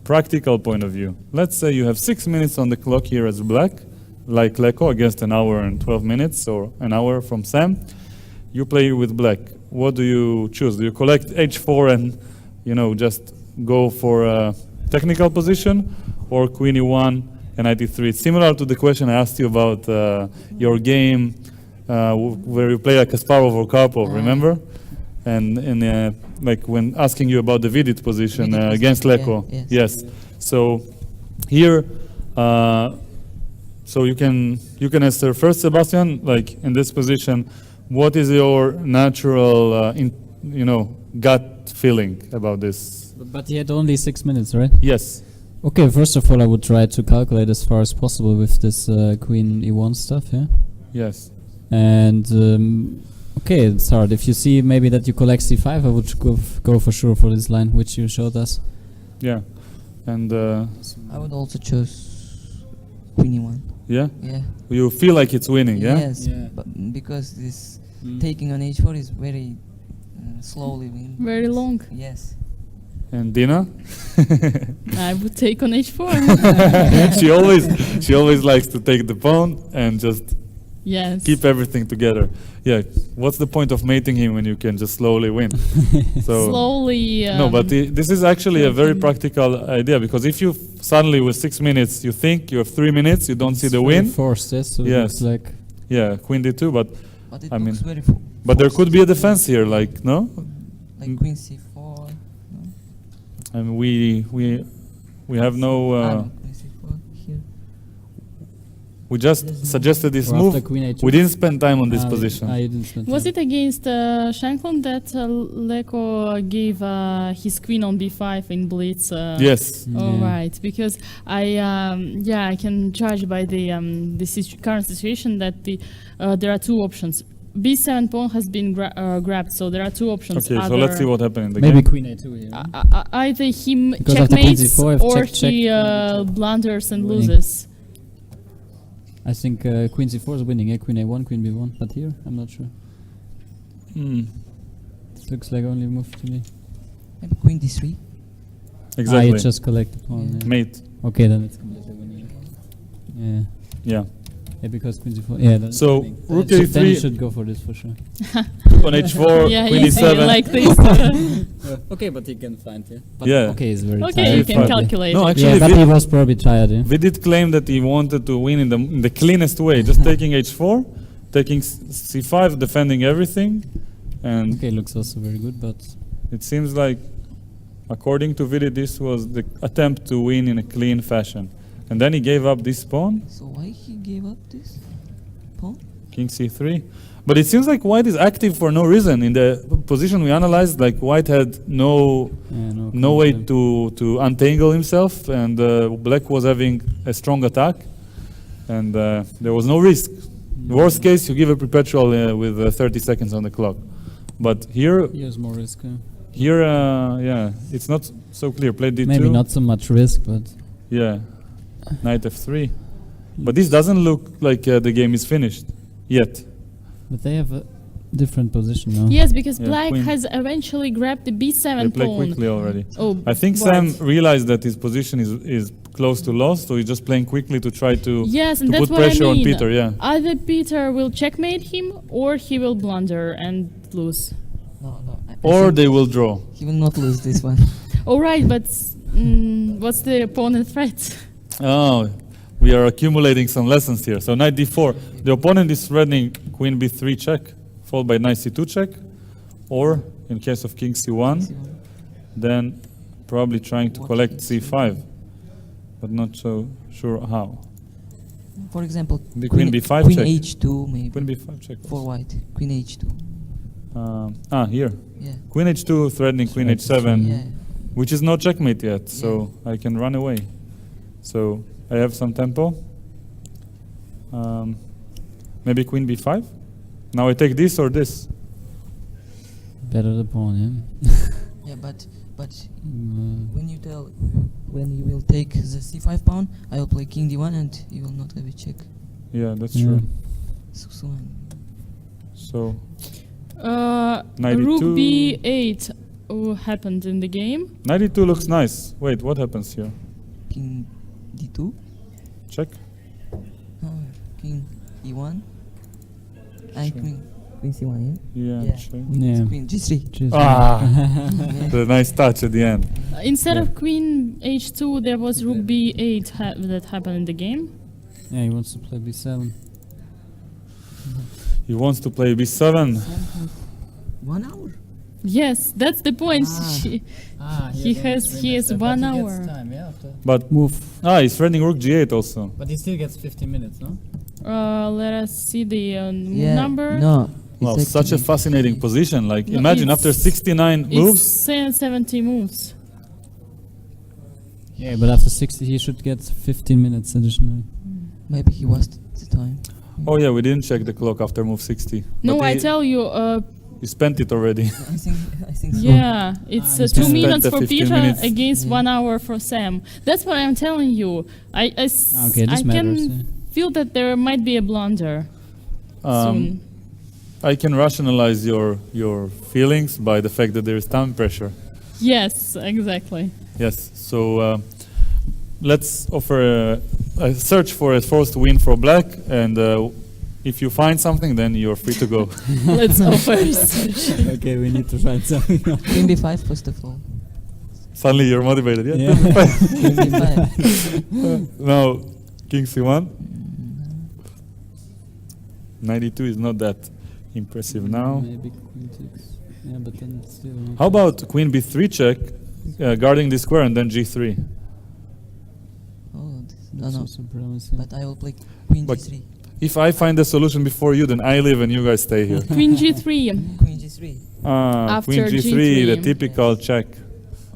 practical point of view. Let's say you have 6 minutes on the clock here as black, like Lecco, against an hour and 12 minutes, or an hour from Sam. You play with black. What do you choose? Do you collect h4 and, just go for a technical position, or queen e1 and knight e3? It's similar to the question I asked you about your game where you play like Kasparov or Karpov, remember? And like when asking you about the Vidit position
Vidit
against
position,
Lecco.
yeah,
Yes. So here, so you can answer first, Sebastian. Like in this position, what is your natural, gut feeling about this?
But he had only 6 minutes, right?
Yes.
Okay, first of all, I would try to calculate as far as possible with this queen e1 stuff, yeah?
Yes.
And okay, it's hard. If you see maybe that you collect c5, I would go for sure for this line, which you showed us.
Yeah. And
I would also choose queen e1.
yeah,
Yeah.
you feel like it's winning, yeah?
Yes.
Yeah.
But because this taking on h4 is very slowly win.
Very long.
Yes.
And Dina,
I would take on h4.
she always likes to take the pawn and just
Yes.
keep everything together. Yeah. What's the point of mating him when you can just slowly win? So
Slowly.
no, but this is actually a very
mating.
practical idea, because if you suddenly with 6 minutes you think you have 3 minutes, you don't see the win.
Forced, yes. So
Yes.
it's like
Yeah, queen d2, but
But it
I mean,
looks very
but there could be a defense here, like no.
like queen c4. No?
I mean, we have no.
No, queen c4 here.
We just suggested this
Or
move.
after queen a2.
We didn't spend time on this position.
You didn't spend
Was
time.
it against Shanklin that Leko gave his queen on b5 in blitz?
Yes.
Oh
Yeah.
right, because I can judge by the current situation that there are two options. B7 pawn has been grabbed, so there are two options.
Okay, so let's see what happened in the
Maybe
game.
queen a2 here.
Either he
Because after queen
checkmates
c4, if
or
check, check,
he
check.
blunders and
Winning.
loses.
I think queen c4 is winning. Queen a1, queen b1. But here, I'm not sure.
Hmm.
It looks like only move to me.
Maybe queen d3.
Exactly.
It's just collect the pawn. Yeah.
Mate.
Okay, then it's completely winning. Yeah.
Yeah.
Yeah, because queen c4. Yeah. Then
So,
it's winning.
rook
Then it should- then you
a3.
should go for this for sure.
On h4,
Yeah,
queen
you
e7.
like this.
Okay, but he can find it. But
Yeah.
Okay, he's very
Okay,
tired.
you can
Fine.
calculate.
No,
it.
actually,
Yeah, but he was probably tired. Yeah.
Vidit claimed that he wanted to win in the cleanest way, just taking h4, taking c5, defending everything, and
Okay, looks also very good, but
it seems like, according to Vidit, this was the attempt to win in a clean fashion. And then he gave up this pawn,
So why he gave up this pawn?
king c3. But it seems like white is active for no reason. In the position we analyzed, like white had no
yeah,
no way
confidence.
to untangle himself, and black was having a strong attack, and there was no risk. Worst case, you give a perpetual with 30 seconds on the clock. But here,
Here's more risk.
yeah, it's not so clear. Play d2.
Maybe not so much risk, but
Yeah, knight f3. But this doesn't look like the game is finished yet.
they have a different position now.
Yes, because
Yeah,
black
queen.
has eventually grabbed the
They
b7
play
pawn.
quickly already.
Oh,
I think
white.
Sam realized that his position is close to lost, so he's just playing quickly to try to
Yes, and
put
that's what
pressure
I
on
mean.
Peter. Yeah.
Either Peter will checkmate him or he will blunder and lose.
No, no. I
Or
think
they will draw.
he will not lose this one.
All right, but what's the opponent threat?
Oh, we are accumulating some lessons here. So knight d4. The opponent is threatening queen b3 check, followed by knight c2 check, or in case of king c1, then probably trying to collect c5, but not so sure how.
For example,
The queen b5
queen
check.
h2 maybe
Queen b5 check.
for white. Queen h2.
Here.
Yeah.
Queen h2 threatening queen h7,
Yeah.
which is no checkmate yet, so I can run away. So I have some tempo. Maybe queen b5. Now I take this or this.
Better the pawn,
Yeah, but
yeah.
when you will take the c5 pawn, I will play king d1 and you will not have a check.
Yeah, that's
Yeah.
true.
So
So
Rook
92.
b8 happened in the game.
92 looks nice. Wait, what happens here?
king d2,
Check.
king e1, and
Sure.
queen c1.
Yeah,
Yeah.
check.
Yeah.
Queen g3.
Just
Ah,
Yeah.
the nice touch at the end.
Instead
Yeah.
of queen h2, there was rook b8 that happened in the game.
yeah, he wants to play b7.
He wants to play b7.
1 hour.
Yes, that's the point. He has 1 hour.
But
Move.
he's threatening rook g8 also.
But he still gets 15 minutes, no?
Let us see the
Yeah.
number.
No.
Wow,
it's
such a
actually-
fascinating position. Like,
No,
imagine
it's-
after 69
It's
moves.
70 moves.
Yeah, but after 60 he should get 15 minutes additionally.
Maybe he wasted the time.
Oh yeah, we didn't check the clock after move 60.
No,
But
I
he-
tell you,
He spent it already.
I think so.
yeah, it's
he's
2
spent
minutes
the
for
15
Peter
minutes.
against
Yeah.
1 hour for Sam. That's what I'm telling you.
Okay, this
I
matters.
can feel that there might be a blunder soon.
I can rationalize your feelings by the fact that there is time pressure.
Yes, exactly.
Yes. So let's offer a search for a first win for black, and if you find something, then you're free to go.
Let's offer research.
Okay, we need to find something.
Queen b5 first of all.
Suddenly you're motivated. Yeah.
Yeah.
Queen b5.
Now king c1. 92 is not that impressive now.
Maybe queen takes. Yeah, but then it's still. not-
How about queen b3 check, guarding the square, and then g3?
Oh, No, no.
So promising.
But I will play queen
But-
g3.
If I find a solution before you, then I leave and you guys stay here.
Queen g3.
Queen g3.
Queen
After
G3, the
G3.
typical check.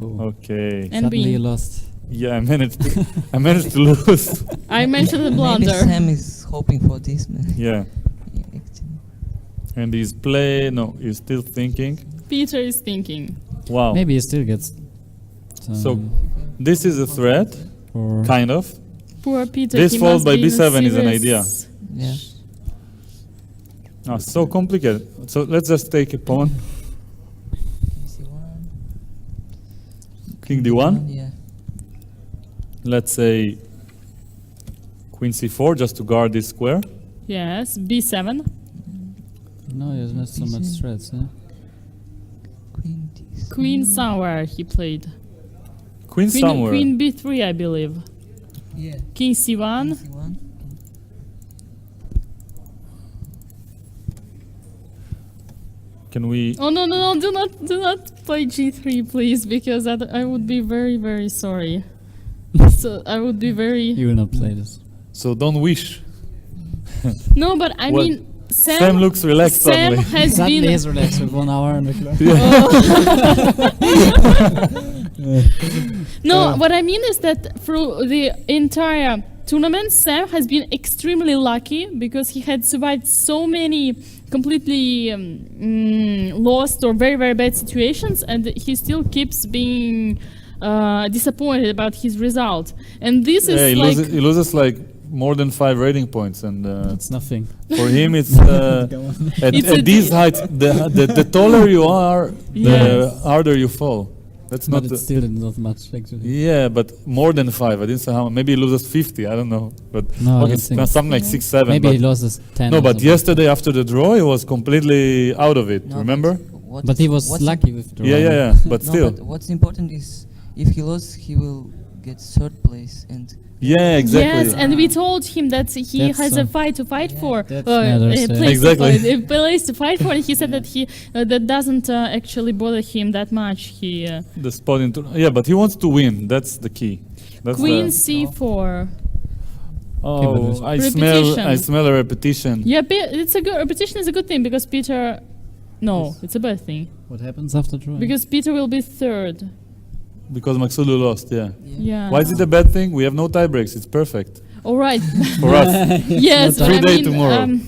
Oh.
Okay.
And
Suddenly you
win.
lost.
Yeah, I managed to lose.
I mentioned the
Maybe
blunder.
Sam is hoping for this, man.
Yeah.
Actually.
And he's he's still thinking.
Peter is thinking.
Wow.
Maybe he still gets.
So this is a threat,
or
kind of.
Poor Peter.
This
he
fold
must
by
be in a
B7 is an
serious-
idea.
Yeah.
So complicated. So let's just take a pawn.
c1.
King D1.
Yeah.
Let's say Queen C4 just to guard this square.
Yes, B7.
no, he has not so much threats. Huh?
Queen d6.
Queen somewhere he played.
Queen
Queen,
somewhere.
Queen B3, I believe.
Yeah.
King C1.
c1.
Can we?
Oh no no no! Do not play G3, please, because I would be very very sorry. So I would be very
You will not play this.
So don't wish.
no, but I
Well,
mean
Sam looks relaxed
Sam
suddenly.
has
Suddenly
been
he's relaxed with 1 hour on the clock.
no. What I mean is that through the entire tournament, Sam has been extremely lucky because he had survived so many completely lost or very very bad situations, and he still keeps being disappointed about his result. And this
Yeah,
is like
he loses like more than 5 rating points, and
It's nothing.
for him it's
It's a
at these heights. The taller you are, the
Yes.
harder you fall. That's
But
not.
it's still not much, actually.
Yeah, but more than 5. I didn't say how. Maybe he loses 50. I don't know. But
No, I
okay,
don't
it's
think.
something like 6, 7.
Maybe
but
he loses 10.
no,
or
but
something.
yesterday after the draw, he was completely out of it.
No,
Remember?
But he was
what's
lucky with the
Yeah,
round.
yeah, yeah. But
No,
still.
but what's important is if he loses, he will get third place, and
Yeah, exactly.
yes, and we told him that he
That's,
has a fight to fight
yeah,
for,
that's matters,
a
yeah.
place
Exactly.
to fight, a place to fight for. And he said that he that doesn't actually bother him that much. He
The spot into. Yeah, but he wants to win. That's the key. That's
Queen
the,
C4.
oh, I
Repetition.
smell a repetition.
Yeah, it's a good repetition is a good thing because Peter. No, it's a bad thing
What happens after drawing?
because Peter will be third.
Because Maxulu lost, yeah.
Yeah.
Why is it a bad thing? We have no tie breaks. It's perfect
All right.
for us.
Yes, but
Free
I
day
mean,
tomorrow.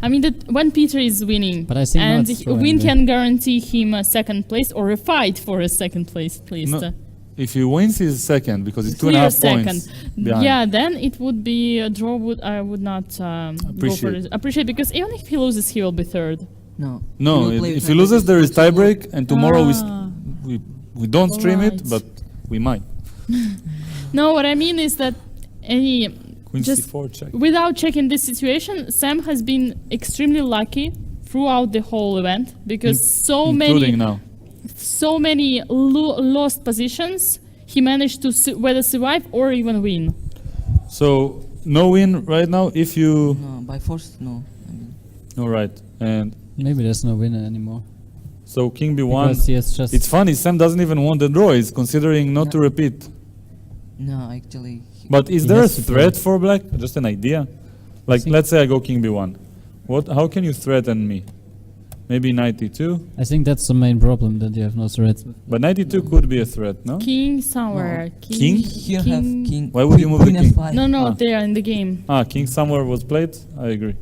I mean that when Peter is winning,
But I think
and
not
a win
throwing
can guarantee him a second place or a fight for a second place at least.
No, If he wins, he's second because it's 2.5
Clear
points.
second.
behind.
Yeah, then it would be a draw. I would not go for
Appreciate.
it. Appreciate because even if he loses, he will be third.
no.
No,
will play
if
with
he
my
loses,
brother.
there is tie break, and tomorrow
Ah.
we don't stream it,
Alright.
but we might.
No, what I mean is that any
Queen
Just-
C4 check.
without checking this situation, Sam has been extremely lucky throughout the whole event because
Including now.
so many lost positions he managed to whether survive or even win.
So no win right now. If you
No, by force, no. I mean,
all right, and
Maybe there's no winner anymore.
so King B1.
Because he has just.
It's funny. Sam doesn't even want the draw. He's considering not
No.
to repeat.
no, actually.
But is
He
there a
has to
threat
play.
for black? Just an idea. Like
think-
let's say I go King B1. What? How can you threaten me? Maybe 92.
I think that's the main problem that you have no threats.
But 92 could be a threat, no?
King somewhere.
King?
Here have king.
Why would you move the
queen
king?
F5.
No, no,
Ah.
they are in the game.
King somewhere was played. I agree.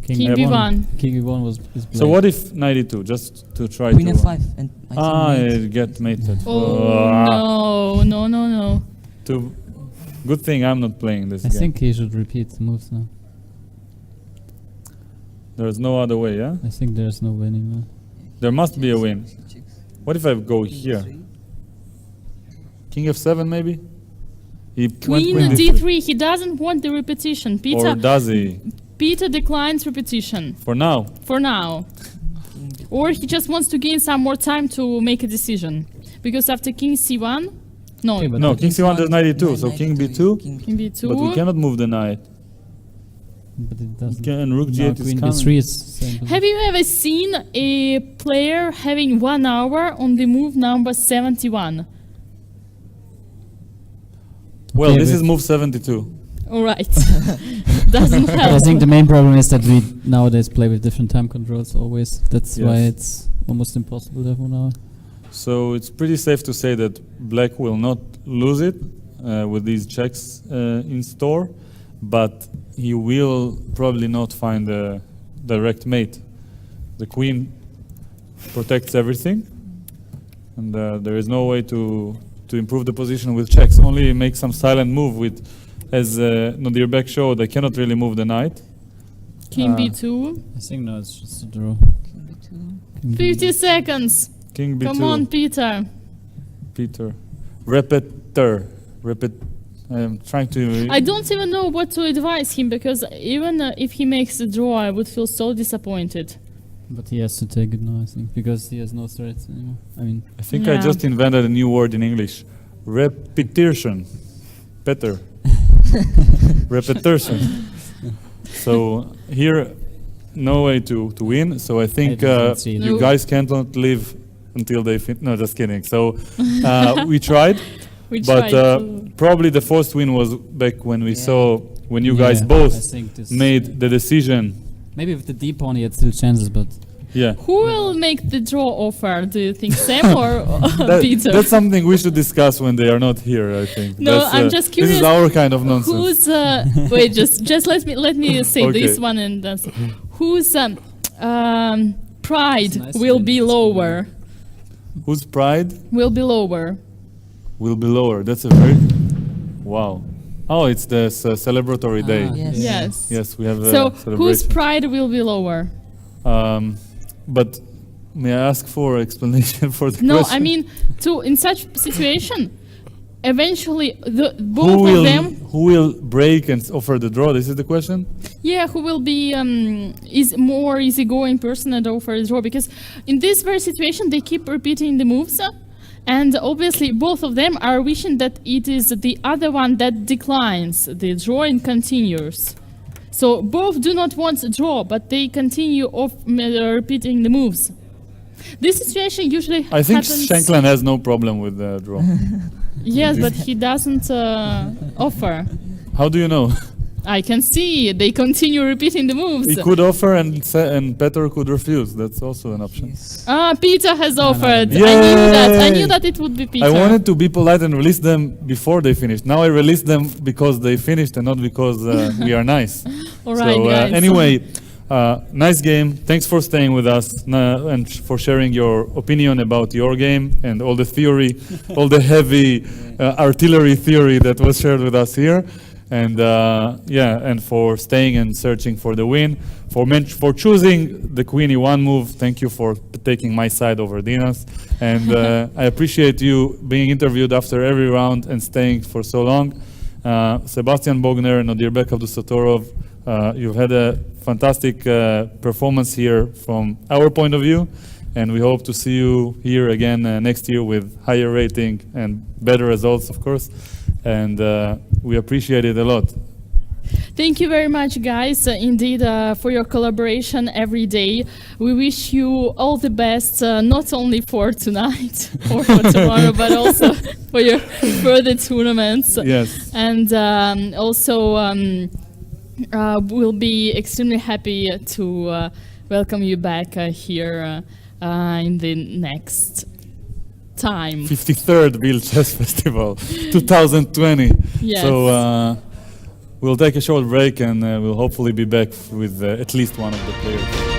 King
B1.
B1.
King B1 was. Is
So
played.
what if 92? Just to try
Queen
to.
F5, and I think mate.
It get mated.
Oh no.
To, good thing I'm not playing this
I
game.
think he should repeat the moves now.
There's no other way, yeah?
I think there's no winning now.
There must be a win.
Chicks.
What if I go
King
here?
F3.
King F7 maybe? He went
Queen D3. He doesn't want the repetition.
Or does he?
Peter declines repetition
For now.
for now.
King B-
Or he just wants to gain some more time to make a decision. Because after King C1, no,
Okay, but
No,
the-
King C1 there's 92, so
Knight
King
to
B2.
King
King B2.
But we cannot move the knight.
But it doesn't.
And Rook
No,
G8 is
Queen
coming.
B3 is same
Have you ever seen a player having 1 hour on the move number 71?
Well,
Okay,
this
but-
is move 72.
All right. Doesn't
I
help.
think the main problem is that we nowadays play with different time controls always. That's why
Yes.
it's almost impossible to have 1 hour.
So it's pretty safe to say that black will not lose it with these checks in store, but he will probably not find a direct mate. The queen protects everything, and there is no way to improve the position with checks. Only make some silent move with, as Nodirbek showed, they cannot really move the knight.
King B2.
I think no, it's just a draw.
King B2.
50 seconds.
King B2.
Come on, Peter.
Peter. Repeter. I'm trying to.
I don't even know what to advise him because even if he makes a draw, I would feel so disappointed.
But he has to take it now, I think, because he has no threats anymore. I mean,
I think I
Yeah.
just invented a new word in English. Repetition. Better. Repetition. So here, no way to win. So I think
don't see it.
you
No.
guys cannot live until they no, just kidding. So we tried,
We
but
tried to.
probably the first win was back when we
Yeah.
saw when you guys
yeah, I
both
think this
made the decision.
maybe with the D pawn he had still chances, but
Yeah.
Who will make the draw offer? Do you think Sam or Peter?
That's something we should discuss when they are not here, I think.
No,
That's,
I'm just
This is
curious
our kind of nonsense.
Who's wait? Just let me say
Okay.
this one and that's whose pride
It's nice
will
to
be
win this
lower.
Whose pride
Will be lower.
will be lower? That's a very... Wow. Oh, it's the celebratory day.
Yes.
Yes.
Yes, we have a
So whose
celebration.
pride will be lower?
But may I ask for explanation for the
No,
question?
I mean in such situation, eventually
who
both
will,
of them.
who will break and offer the draw? This is the question?
Yeah, who will be is more easygoing person and offer a draw? Because in this very situation, they keep repeating the moves, and obviously both of them are wishing that it is the other one that declines the draw and continues. So both do not want a draw, but they continue repeating the moves. This situation usually
I think
happens.
Shankland has no problem with the draw.
Yes, but he doesn't offer.
How do you know?
I can see they continue repeating the moves.
He could offer and Peter could refuse. That's also an option.
Yes.
Peter has offered.
no.
I knew that. I
Yay!
knew that it would be Peter.
I wanted to be polite and release them before they finished. Now I release them because they finished and not because we are nice.
All right,
So
guys.
anyway, nice game. Thanks for staying with us and for sharing your opinion about your game and all the theory, all the heavy artillery theory that was shared with us here. And and for staying and searching for the win, for choosing the queen e1 move. Thank you for taking my side over Dina's, and I appreciate you being interviewed after every round and staying for so long. Sebastian Bogner and Nodirbek Abdusattorov, you've had a fantastic performance here from our point of view, and we hope to see you here again next year with higher rating and better results, of course. And we appreciate it a lot.
Thank you very much, guys, indeed, for your collaboration every day. We wish you all the best, not only for tonight or for tomorrow, but also for your further tournaments.
Yes.
And also, we'll be extremely happy to welcome you back here in the next time.
53rd Biel Chess Festival, 2020.
Yes.
So we'll take a short break and we'll hopefully be back with at least one of the players.